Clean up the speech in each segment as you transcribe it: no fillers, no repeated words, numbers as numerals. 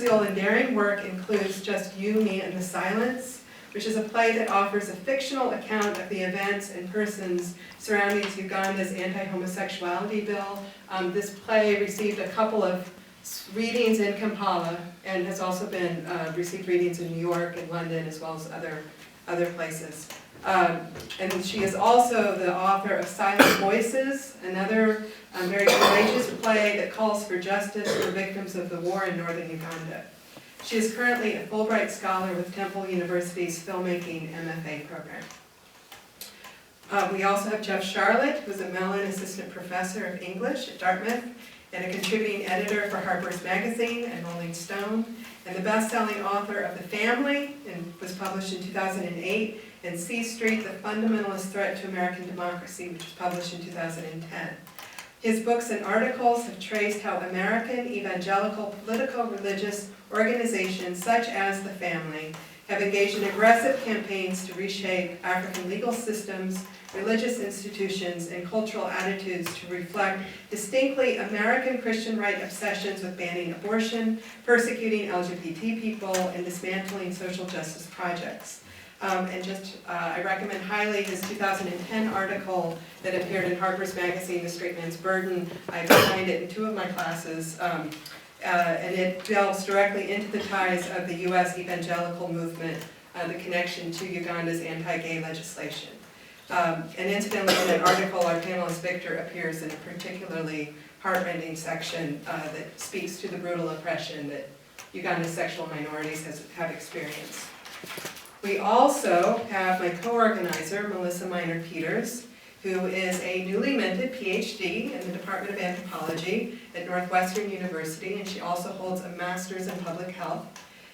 controversial and daring work includes Just You, Me, and the Silence, which is a play that offers a fictional account of the events and persons surrounding Uganda's anti-homosexuality bill. This play received a couple of readings in Kampala and has also been received readings in New York and London as well as other places. And she is also the author of Silent Voices, another very courageous play that calls for justice for victims of the war in northern Uganda. She is currently a Fulbright Scholar with Temple University's Filmmaking MFA program. We also have Jeff Sharlet, who's a Mellon Assistant Professor of English at Dartmouth and a contributing editor for Harper's Magazine and Rolling Stone, and the best-selling author of The Family, and was published in 2008, and C Street, The Fundamentalist Threat to American Democracy, which was published in 2010. His books and articles have traced how American evangelical political religious organizations such as The Family have engaged in aggressive campaigns to reshape African legal systems, religious institutions, and cultural attitudes to reflect distinctly American Christian right obsessions with banning abortion, persecuting LGBT people, and dismantling social justice projects. I recommend highly his 2010 article that appeared in Harper's Magazine, The Straight Man's Burden. I assigned it in 2 of my classes, and it delves directly into the ties of the U.S. evangelical movement, the connection to Uganda's anti-gay legislation. And incidentally, in that article, our panelist Victor appears in a particularly heartrending section that speaks to the brutal oppression that Uganda's sexual minorities have experienced. We also have my co-organizer, Melissa Minor-Peters, who is a newly minted PhD in the Department of Anthropology at Northwestern University, and she also holds a master's in public health.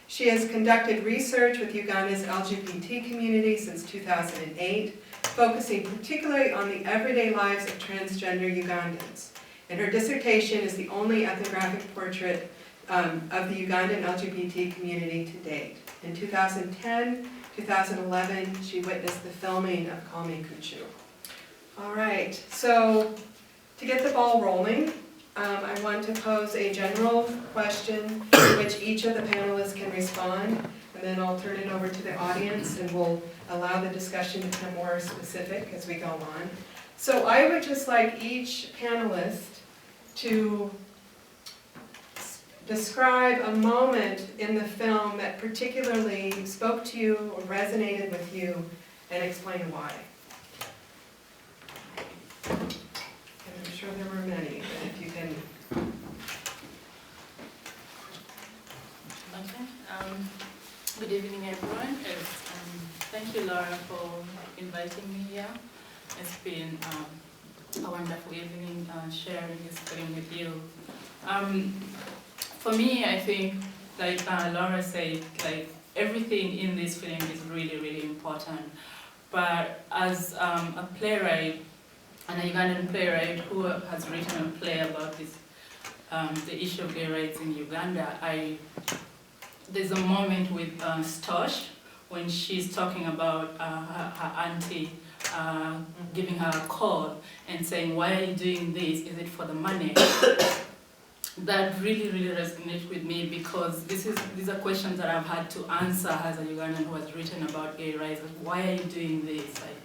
She has conducted research with Uganda's LGBT community since 2008, focusing particularly on the everyday lives of transgender Ugandans. And her dissertation is the only ethnographic portrait of the Ugandan LGBT community to date. In 2010, 2011, she witnessed the filming of Call Me Kuchu. All right, so to get the ball rolling, I want to pose a general question to which each of the panelists can respond, and then I'll turn it over to the audience and we'll allow the discussion to become more specific as we go on. So I would just like each panelist to describe a moment in the film that particularly spoke to you or resonated with you and explain why. And I'm sure there were many, but if you can. Okay. Good evening, everyone. Thank you, Laura, for inviting me here. It's been a wonderful evening sharing this film with you. For me, I think, like Laura said, like everything in this film is really, really important. But as a playwright, and a Ugandan playwright who has written a play about this, the issue of gay rights in Uganda, there's a moment with Stosh when she's talking about her auntie giving her a call and saying, "Why are you doing this? Is it for the money?" That really, really resonates with me because these are questions that I've had to answer as a Ugandan who has written about gay rights. Like, why are you doing this? Like,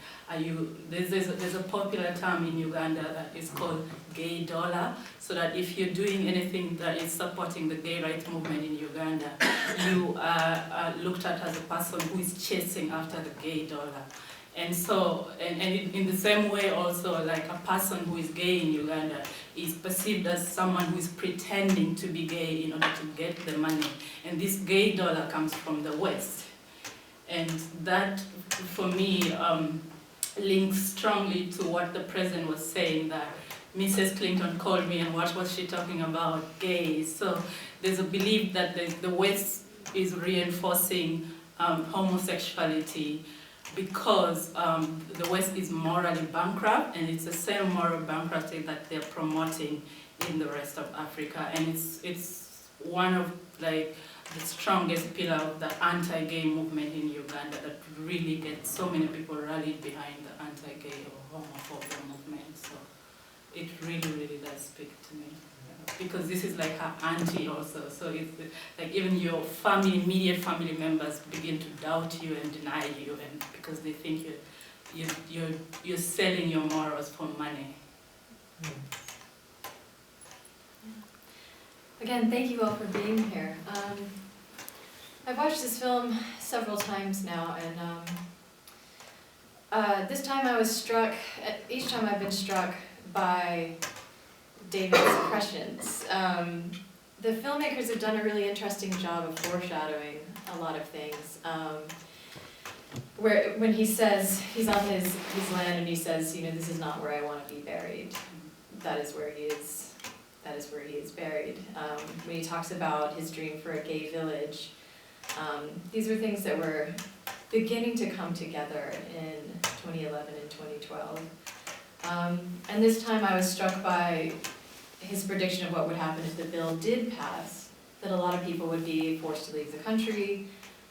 there's a popular term in Uganda that is called gay dollar, so that if you're doing anything that is supporting the gay rights movement in Uganda, you are looked at as a person who is chasing after the gay dollar. And so, and in the same way also, like a person who is gay in Uganda is perceived as someone who is pretending to be gay in order to get the money. And this gay dollar comes from the West. And that, for me, links strongly to what the president was saying, that Mrs. Clinton called me and what was she talking about? Gays. So there's a belief that the West is reinforcing homosexuality because the West is morally bankrupt, and it's the same moral bankruptcy that they're promoting in the rest of Africa. And it's one of like the strongest pillar of the anti-gay movement in Uganda that really gets so many people rallied behind the anti-gay or homophobia movement. So it really, really does speak to me. because this is like her auntie also. So it's like even your family, immediate family members begin to doubt you and deny you, and because they think you're selling your morals for money. Again, thank you all for being here. I've watched this film several times now, and this time I was struck, each time I've been struck by David's questions. The filmmakers have done a really interesting job of foreshadowing a lot of things. Where when he says, he's on his land and he says, you know, this is not where I want to be buried. That is where he is buried. When he talks about his dream for a gay village, these were things that were beginning to come together in 2011 and 2012. And this time I was struck by his prediction of what would happen if the bill did pass, that a lot of people would be forced to leave the country,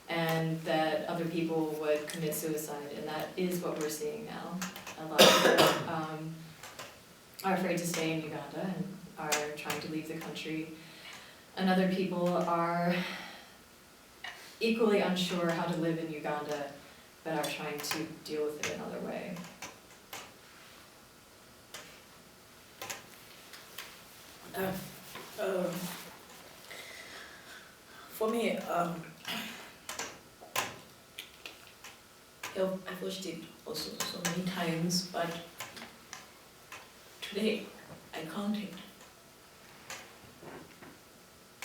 and that other people would commit suicide, and that is what we're seeing now. A lot of people are afraid to stay in Uganda and are trying to leave the country, and other people are equally unsure how to live in Uganda, but are trying to deal with it another way. For me, I've watched it also so many times, but today I counted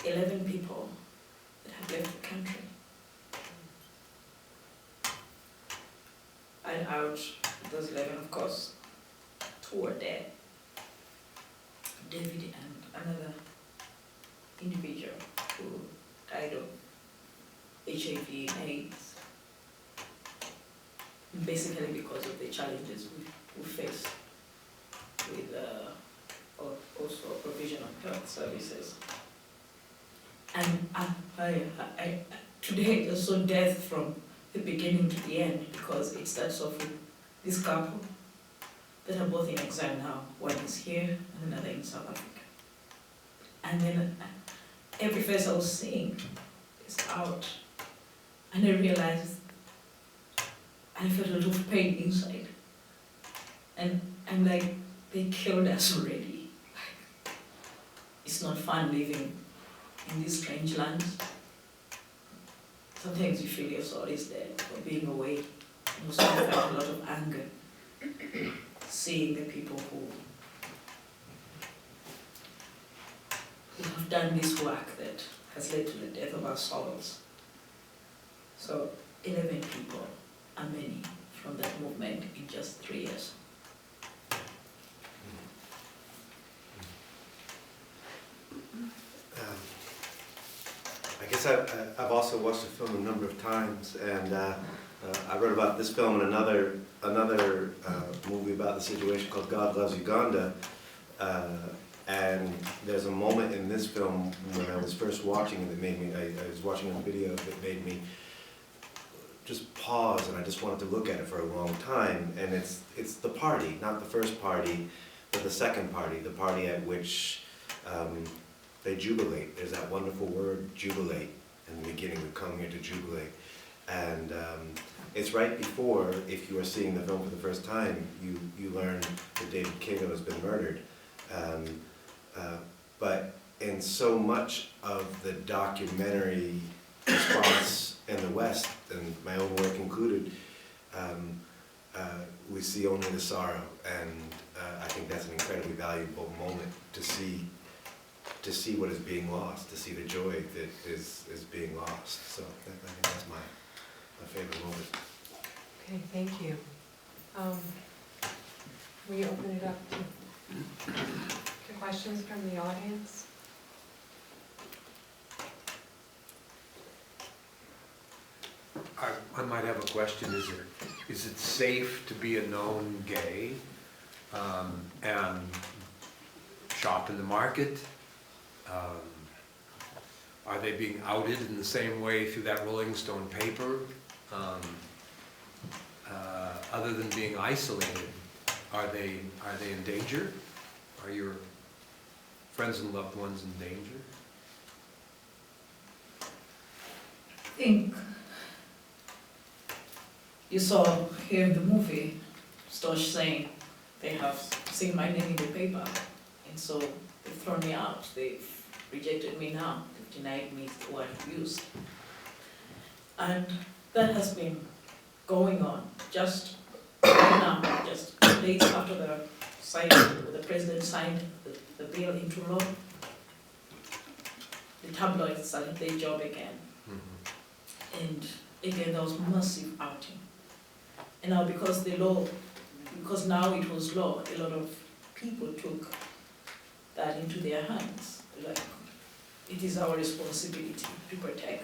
11 people that have left the country. And out of those 11, of course, 2 were dead. David and another individual who died of HIV and AIDS, basically because of the challenges we face with also provision of health services. And I today I saw death from the beginning to the end, because it starts off with this couple that are both in exile now. One is here and another in South Africa. And then every face I was seeing is out. And I realized I felt a lot of pain inside. And I'm like, they killed us already. It's not fun living in this strange land. Sometimes you feel your soul is dead for being away. And also I felt a lot of anger seeing the people who have done this work that has led to the death of our souls. So 11 people are many from that movement in just 3 years. I guess I've also watched the film a number of times, and I read about this film and another movie about the situation called God Loves Uganda, and there's a moment in this film when I was first watching it that made me, I was watching a video that made me just pause, and I just wanted to look at it for a long time, and it's the party, not the first party, but the second party, the party at which they jubilate. There's that wonderful word, jubilate, in the beginning. We come here to jubilate. And it's right before, if you are seeing the film for the first time, you learn that David Kato has been murdered. But in so much of the documentary response in the West, and my own work included, we see only the sorrow. And I think that's an incredibly valuable moment to see what is being lost, to see the joy that is being lost. So I think that's my favorite moment. Okay, thank you. Will you open it up to questions from the audience? I might have a question. Is it safe to be a known gay and shop in the market? Are they being outed in the same way through that Rolling Stone paper? Other than being isolated, are they in danger? Are your friends and loved ones in danger? I think you saw here in the movie, Stosh saying they have seen my name in the paper, and so they've thrown me out, they've rejected me now, they've denied me the word used. And that has been going on just now, just days after the president signed the bill into law. The tabloids started their job again. And again, there was massive outing. And now because now it was law, a lot of people took that into their hands. Like, it is our responsibility to protect.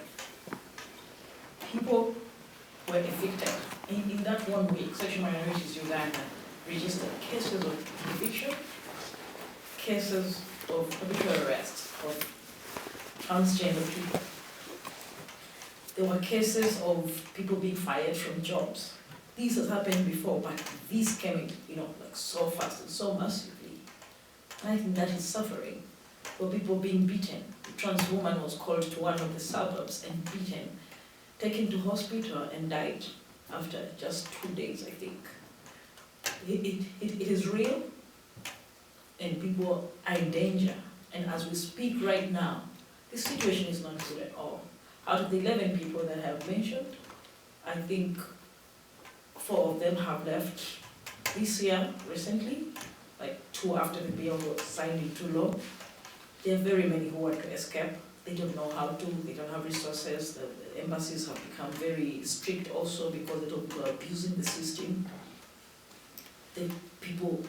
People were evicted. In that 1 week, Social Minorities Uganda registered cases of eviction, cases of arbitrary arrests of transgender people. There were cases of people being fired from jobs. These has happened before, but these came in, like so fast and so massively. And I think that is suffering. For people being beaten. The trans woman was called to one of the suburbs and beaten, taken to hospital and died after just 2 days, I think. It is real, and people are in danger. And as we speak right now, this situation is not good at all. Out of the 11 people that I have mentioned, I think 4 of them have left this year recently, like 2 after the bill was signed into law. There are very many who want to escape. They don't know how to, they don't have resources. The embassies have become very strict also because they don't people are abusing the system. The people